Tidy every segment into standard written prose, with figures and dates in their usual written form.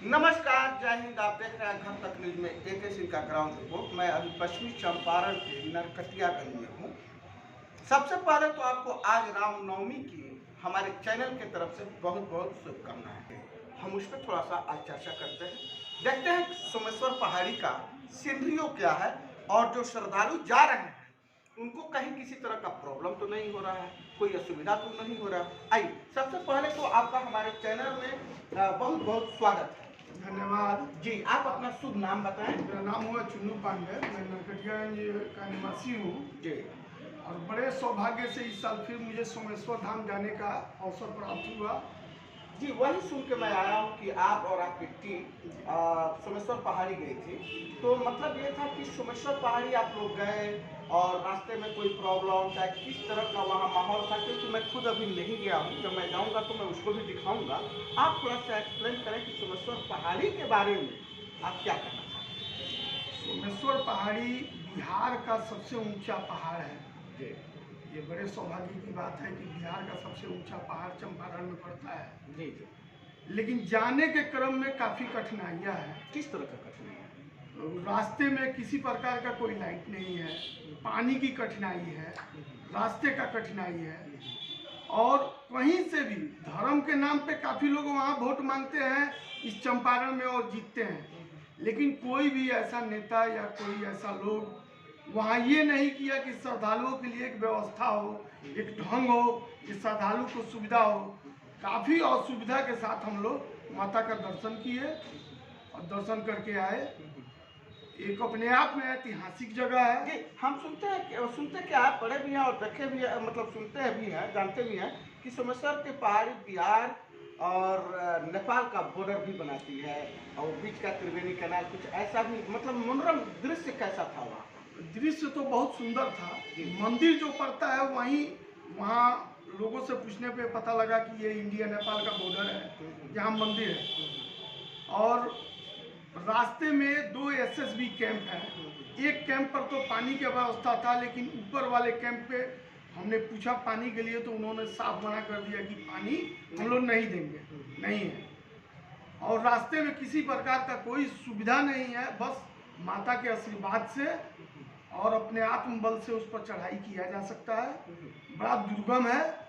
नमस्कार, जय हिंद। आप देख रहे हैं घर तक न्यूज में AK सिंह का ग्राउंड रिपोर्ट। मैं अभी पश्चिमी चंपारण के नरकटियागंज में हूँ। सबसे पहले तो आपको आज रामनवमी की हमारे चैनल की तरफ से बहुत बहुत शुभकामनाएं। हम उस पर थोड़ा सा आज चर्चा करते हैं, देखते हैं सोमेश्वर पहाड़ी का सीनरियो क्या है और जो श्रद्धालु जा रहे हैं उनको कहीं किसी तरह का प्रॉब्लम तो नहीं हो रहा है, कोई असुविधा तो नहीं हो रहा है। आइए, सबसे पहले तो आपका हमारे चैनल में बहुत बहुत स्वागत है। धन्यवाद जी, आप अपना शुभ नाम बताएं। मेरा नाम हुआ चुन्नू पांडे, मैं नरकटियागंज का निवासी हूँ जी, और बड़े सौभाग्य से इस साल फिर मुझे सोमेश्वर धाम जाने का अवसर प्राप्त हुआ। जी, वही सुन के मैं आया हूँ कि आप और आपकी टीम सोमेश्वर पहाड़ी गई थी। तो मतलब ये था कि सोमेश्वर पहाड़ी आप लोग गए और रास्ते में कोई प्रॉब्लम चाहे किस तरह का वहाँ माहौल था, क्योंकि मैं खुद अभी नहीं गया हूँ। जब मैं जाऊँगा तो मैं उसको भी दिखाऊँगा। आप थोड़ा सा एक्सप्लेन करें कि सोमेश्वर पहाड़ी के बारे में आप क्या कहना चाहते सोमेश्वर पहाड़ी बिहार का सबसे ऊंचा पहाड़ है। हैं। ये बड़े सौभाग्य की बात है कि बिहार का सबसे ऊंचा पहाड़ चंपारण में पड़ता है। जी जी। लेकिन जाने के क्रम में काफ़ी कठिनाइयाँ हैं। किस तरह का कठिनाई है? रास्ते में किसी प्रकार का कोई लाइट नहीं है, पानी की कठिनाई है, रास्ते का कठिनाई है और कहीं से भी धर्म के नाम पे काफ़ी लोग वहाँ वोट मांगते हैं इस चंपारण में और जीतते हैं, लेकिन कोई भी ऐसा नेता या कोई ऐसा लोग वहाँ ये नहीं किया कि श्रद्धालुओं के लिए एक व्यवस्था हो, एक ढंग हो, कि श्रद्धालु को सुविधा हो। काफ़ी असुविधा के साथ हम लोग माता का दर्शन किए और दर्शन करके आए। एक अपने आप में ऐतिहासिक जगह है। जी, हम सुनते हैं कि आप पढ़े भी हैं और देखे भी हैं, मतलब सुनते भी हैं, जानते भी हैं कि सोमेश्वर के पहाड़ी बिहार और नेपाल का बॉर्डर भी बनाती है और बीच का त्रिवेणी कैनाल कुछ ऐसा भी, मतलब मनोरम दृश्य कैसा था वहाँ? दृश्य तो बहुत सुंदर था। जी। मंदिर जो पड़ता है वहाँ लोगों से पूछने पे पता लगा कि ये इंडिया नेपाल का बॉर्डर है, जहाँ मंदिर है। और रास्ते में 2 SSB कैंप हैं। एक कैंप पर तो पानी की व्यवस्था था, लेकिन ऊपर वाले कैंप पे हमने पूछा पानी के लिए तो उन्होंने साफ मना कर दिया कि पानी हम लोग नहीं देंगे, नहीं है। और रास्ते में किसी प्रकार का कोई सुविधा नहीं है, बस माता के आशीर्वाद से और अपने आत्मबल से उस पर चढ़ाई किया जा सकता है। बड़ा दुर्गम है।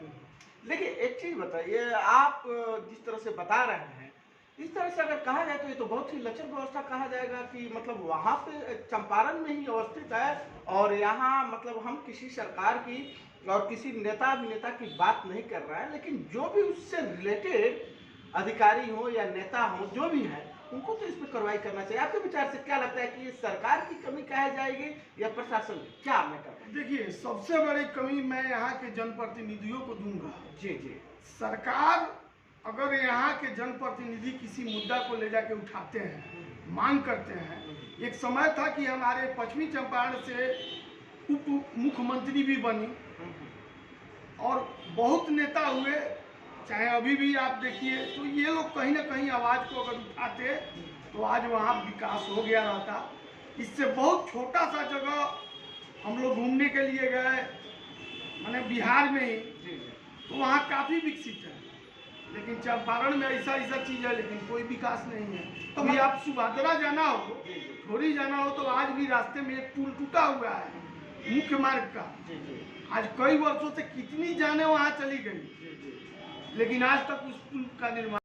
लेकिन एक चीज़ बताइए, आप जिस तरह से बता रहे हैं, इस तरह से अगर कहा जाए तो ये तो बहुत ही लचर व्यवस्था कहा जाएगा कि मतलब वहाँ पे चंपारण में ही अवस्थित है और यहाँ मतलब हम किसी सरकार की और किसी नेता अभिनेता की बात नहीं कर रहे हैं, लेकिन जो भी उससे रिलेटेड अधिकारी हो या नेता हो, जो भी है, उनको तो इस पर कार्रवाई करना चाहिए। आपके विचार से क्या लगता है कि ये सरकार की कमी कही जाएगी या प्रशासन की? क्या मैं करता हूँ? देखिए, सबसे बड़ी कमी मैं यहाँ के जनप्रतिनिधियों को दूंगा। जी जी। सरकार अगर यहाँ के जनप्रतिनिधि किसी मुद्दा को ले जाके उठाते हैं, मांग करते हैं। एक समय था कि हमारे पश्चिमी चंपारण से उप मुख्यमंत्री भी बनी और बहुत नेता हुए, चाहे अभी भी आप देखिए, तो ये लोग कहीं ना कहीं आवाज़ को अगर उठाते तो आज वहाँ विकास हो गया रहता। इससे बहुत छोटा सा जगह हम लोग घूमने के लिए गए, मैंने बिहार में ही, तो वहाँ काफ़ी विकसित है, लेकिन चंपारण में ऐसा चीज़ है लेकिन कोई विकास नहीं है। तो भी आप सुभद्रा जाना हो, थोड़ी जाना हो, तो आज भी रास्ते में एक पुल टूटा हुआ है मुख्य मार्ग का। आज कई वर्षों से कितनी जाने वहाँ चली गई, लेकिन आज तक उस पुल का निर्माण।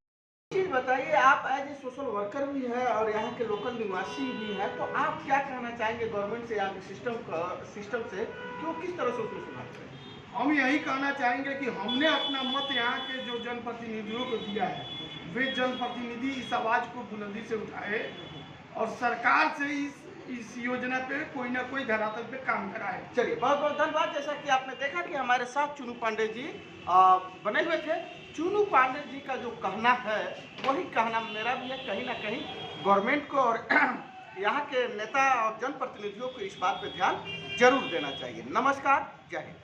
चीज बताइए, आप एज ए सोशल वर्कर भी है और यहाँ के लोकल निवासी भी है, तो आप क्या कहना चाहेंगे गवर्नमेंट से, यहाँ के सिस्टम से कि वो किस तरह से उसमें सुधार करें? हम यही कहना चाहेंगे कि हमने अपना मत यहाँ के जो जनप्रतिनिधियों को दिया है, वे जनप्रतिनिधि इस आवाज़ को बुलंदी से उठाए और सरकार से इस योजना पे कोई ना कोई धरातल पे काम कराए। चलिए, बहुत बहुत धन्यवाद। जैसा कि आपने देखा कि हमारे साथ चुनू पांडे जी बने हुए थे। चुनू पांडे जी का जो कहना है वही कहना मेरा भी है। कहीं ना कहीं गवर्नमेंट को और यहाँ के नेता और जनप्रतिनिधियों को इस बात पे ध्यान जरूर देना चाहिए। नमस्कार, जय हिंद।